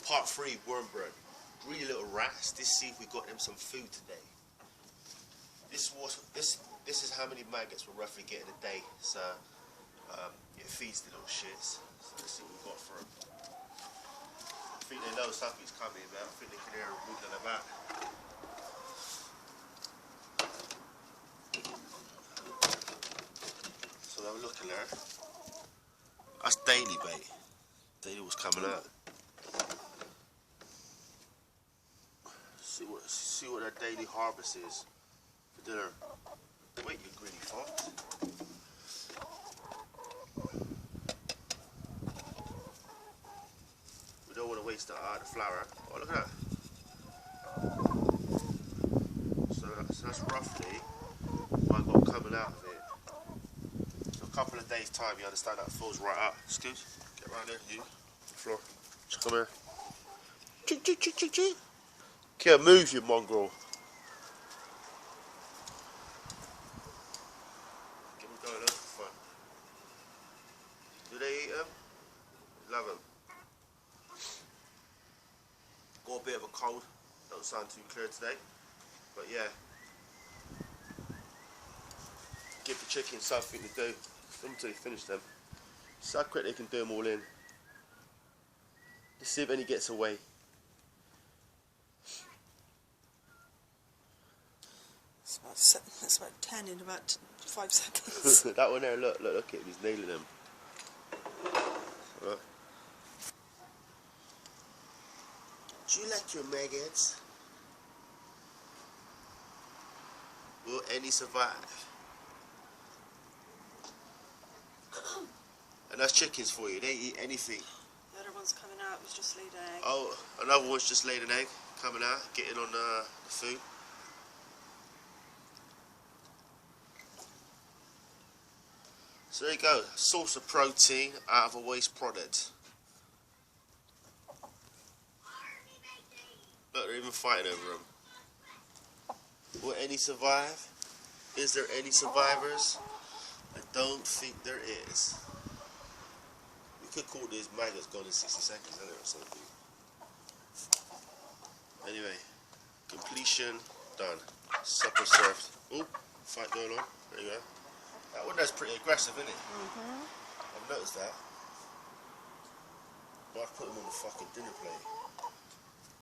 Part 3, worm burn. Greedy little rats. Let's see if we got them some food today. This is how many maggots we're roughly getting a day. So it feeds the little shits. So let's see what we got for them. I think they know something's coming, man. I think they can hear them wiggling about. So they were looking there. That's daily bait. Daily was coming out. See what that daily harvest is for dinner. Wait, you greedy fox. We don't want to waste the flour. Oh, look at that. So that's roughly what I got coming out of it. So a couple of days time, you understand that fills right up. Excuse, get around there, you. Floor. Come here. Chick, chick, chick, chick, chick. Can't move, you mongrel. Get them going up for fun. Do they eat them? Love them. Got a bit of a cold. Don't sound too clear today. But yeah. Give the chickens something to do until they finish them. See how quick they can do them all in. Let's see if any gets away. That's about 10 in about 5 seconds. That one there, look at him, he's nailing them. Right. Do you like your maggots? Will any survive? And that's chickens for you, they eat anything. The other one's coming out, was just laid an egg. Oh, another one's just laid an egg, coming out, getting on the food. So there you go, source of protein out of a waste product. Look, they're even fighting over them. Will any survive? Is there any survivors? I don't think there is. We could call these maggots gone in 60 seconds, or something. Anyway, completion done. Supper served. Oh, fight going on. There you go. That one there's pretty aggressive, isn't it? I've noticed that. But I've put them on the fucking dinner plate.